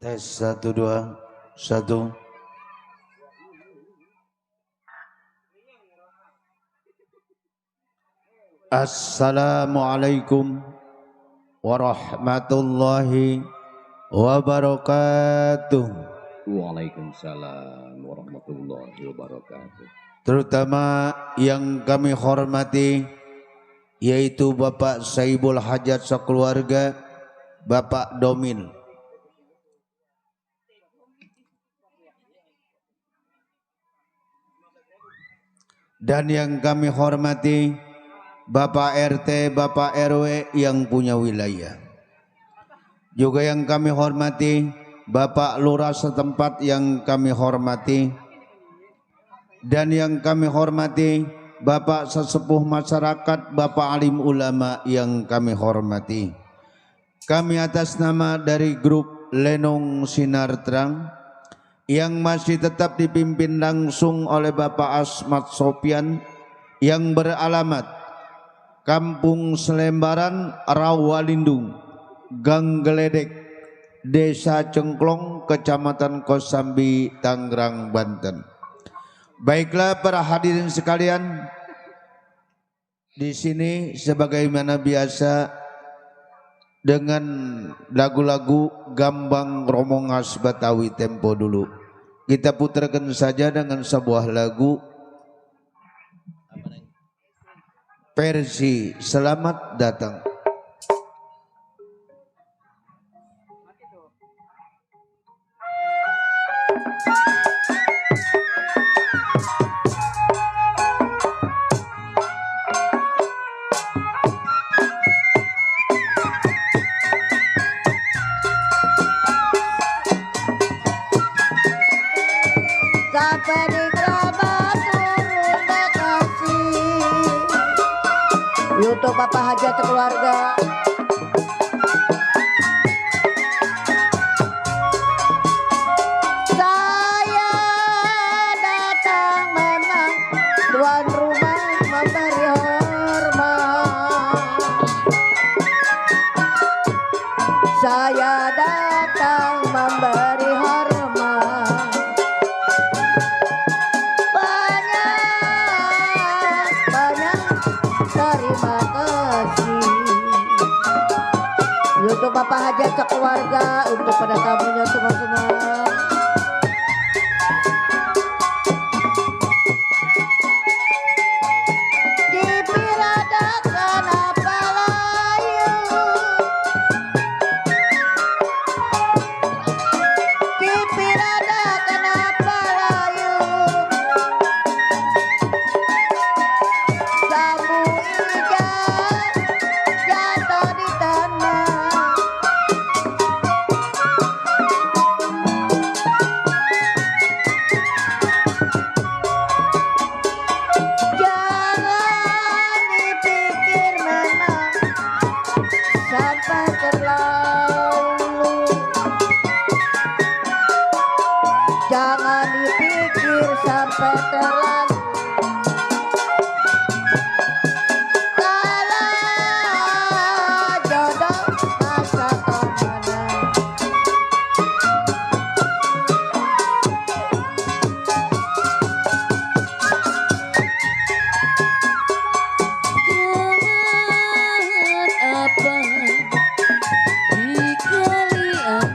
Tes 1 2 1. Assalamualaikum warahmatullahi wabarakatuh. Waalaikumsalam warahmatullahi wabarakatuh. Terutama yang kami hormati yaitu Bapak Saibul Hajat sekeluarga, Bapak Domil. Dan yang kami hormati Bapak RT, Bapak RW yang punya wilayah. Juga yang kami hormati Bapak Lurah setempat yang kami hormati. Dan yang kami hormati Bapak sesepuh masyarakat, Bapak alim ulama yang kami hormati. Kami atas nama dari grup Lenong Sinar Terang yang masih tetap dipimpin langsung oleh Bapak Asmat Sopian yang beralamat Kampung Selembaran, Rawalindung, Gang Geledek, Desa Cengklong, Kecamatan Kosambi, Tangerang, Banten. Baiklah para hadirin sekalian, di sini sebagaimana biasa dengan lagu-lagu Gambang Romongas Betawi tempo dulu. Kita putarkan saja dengan sebuah lagu versi Selamat Datang. Sampai di kerabat turun kasih YouTube Bapak Hajat keluarga. Saya datang memang tuan rumah memberi hormat. Saya datang memberi hormat. Terima kasih untuk Bapak Hajat sekeluarga, untuk pada tamunya semua-semua. Dipiradakan apa layu, dipiradakan apa layu, sabu jatuh di tanah. Jangan dipikir menang sampai terlalu. Jangan dipikir sampai terlalu. Kalau jodoh masa kemana. Apa di kalian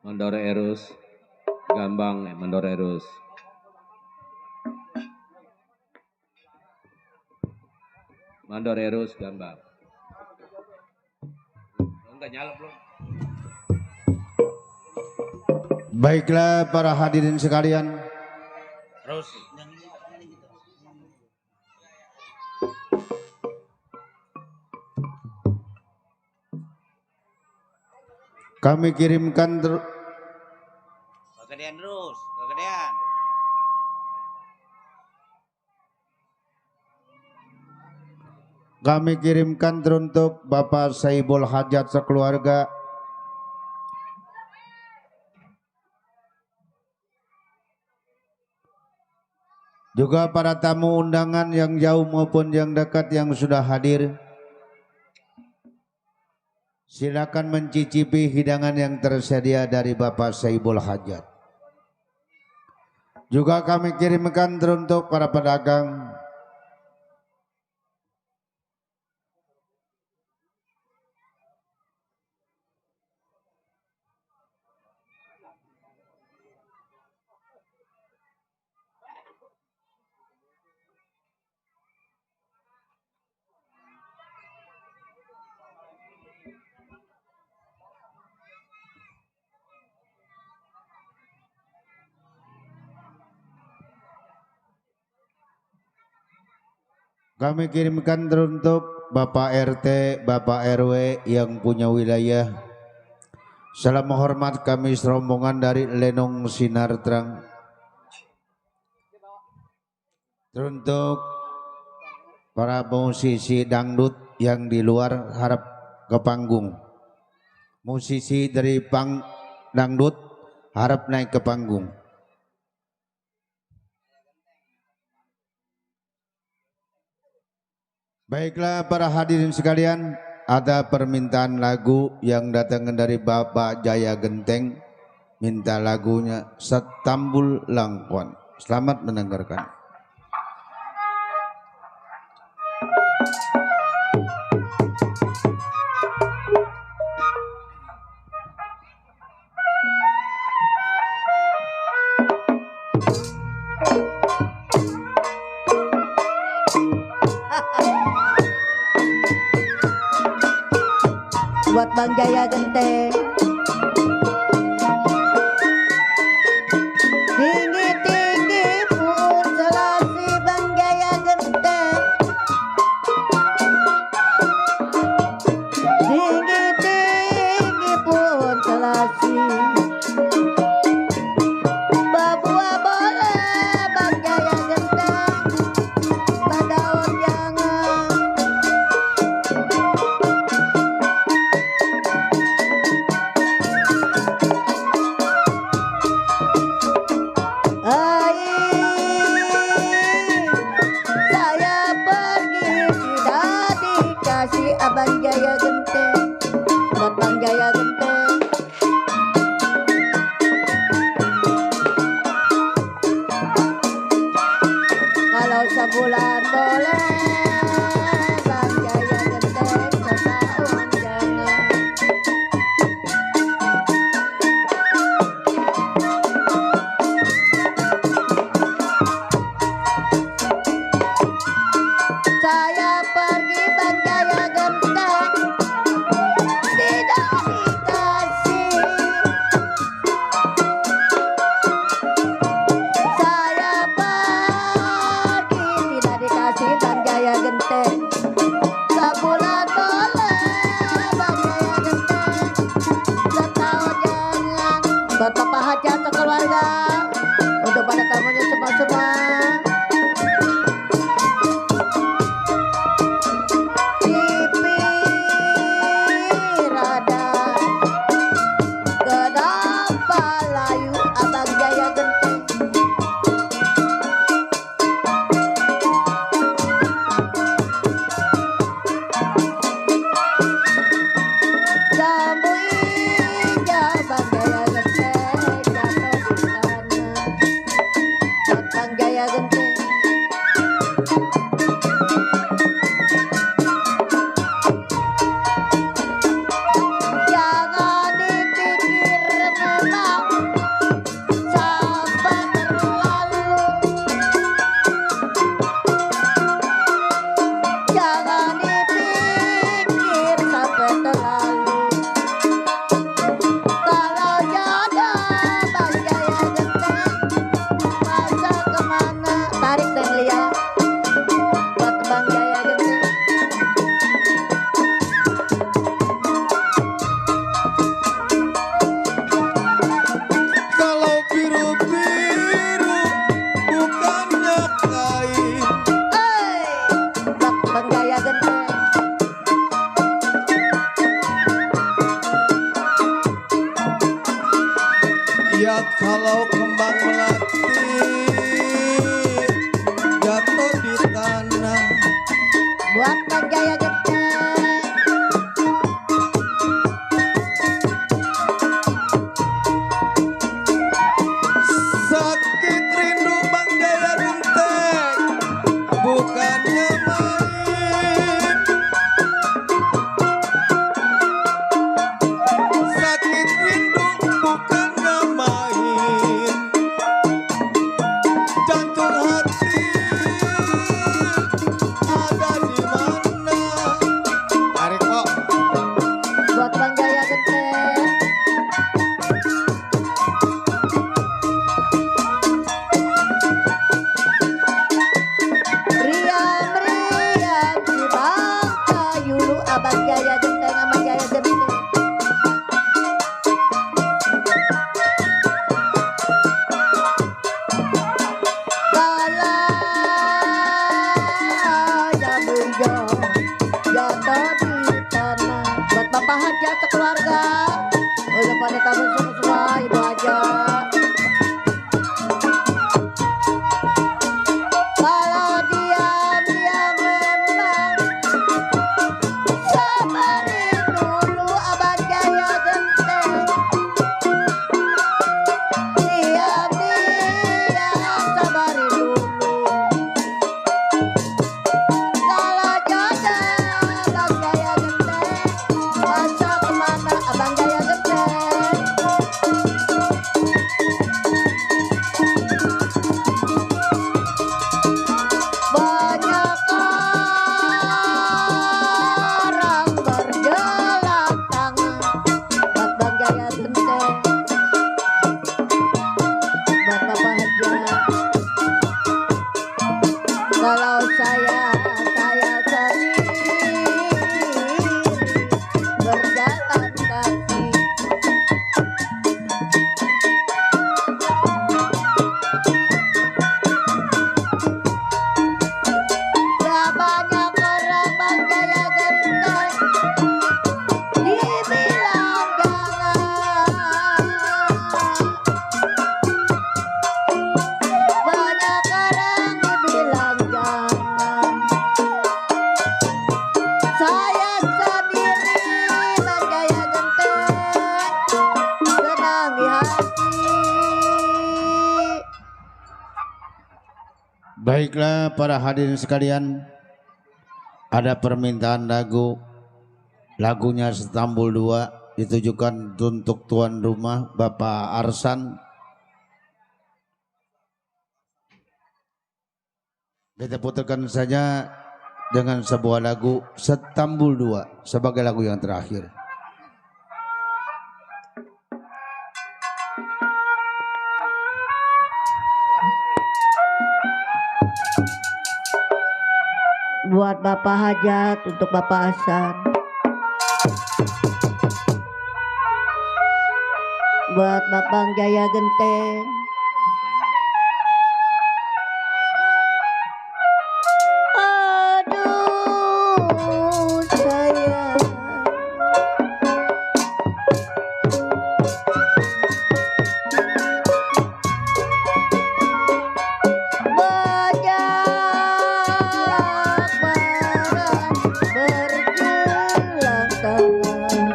Mandor Erus Gambang Mandor Erus. Mandor Erus Gambang. Enggak nyala belum. Baiklah para hadirin sekalian, Terus. kami kirimkan Kegedean terus, kegedean. teruntuk Bapak Saibul Hajat sekeluarga, juga para tamu undangan yang jauh maupun yang dekat yang sudah hadir. Silakan mencicipi hidangan yang tersedia dari Bapak Saibul Hajat. Juga kami kirimkan teruntuk para pedagang, kami kirimkan teruntuk Bapak RT, Bapak RW yang punya wilayah. Salam hormat kami serombongan dari Lenong Sinar Terang. Teruntuk para musisi dangdut yang di luar harap ke panggung. Musisi dari dangdut harap naik ke panggung. Baiklah para hadirin sekalian, ada permintaan lagu yang datang dari Bapak Jaya Genteng, minta lagunya Setambul Langkon. Selamat mendengarkan. Buat Bang Jaya Genteng. Tinggi-tinggi pun selasi Bang Jaya Genteng. Tinggi-tinggi pun selasi. Babuah bola Bang Jaya Genteng. Badaun jangan. dahsyat kalau kembang melati jatuh di tanah. Buat Bang Jaya Genteng. Sakit rindu Bang Jaya Genteng bukannya main. Sakit rindu bukannya main. Jantung hati ada di mana? Tarik kok. Buat Bang Jaya Genteng. Riang riang di bangka yulu Abang Jaya Genteng sama Jaya Genteng. Kalah jamunya jatuh di tanah. Buat Bapak Hajat sekeluarga. Udah pada tamu semua Ibu Hajat. Kalau diam-diam memang sabarin dulu Abang Jaya Genteng. Diam-diam sabarin dulu. Kalau jodoh Abang Jaya Genteng, masa kemana Abang Jaya Genteng? Banyak orang bergelak tangan buat Bang Jaya Genteng, buat Bapak Hajat. Kalau saya sendiri berjalan kaki. Gak banyak orang Bang Jaya Genteng dibilang jangan. Banyak orang dibilang jangan. Saya sendiri Bang Jaya Genteng senang di hati. Baiklah para hadirin sekalian, ada permintaan lagunya Stambul 2 ditujukan untuk tuan rumah Bapak Arsan. Kita putarkan saja dengan sebuah lagu Stambul 2 sebagai lagu yang terakhir. Buat Bapak Hajat, untuk Bapak Hasan. Buat Bapak Jaya Genteng. Aduh sayang. Banyak barang bergelang tangan.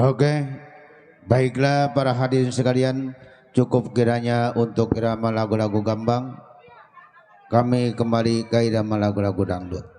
Oke, baiklah para hadirin sekalian, cukup kiranya untuk irama lagu-lagu gambang. Kami kembali ke irama lagu-lagu dangdut.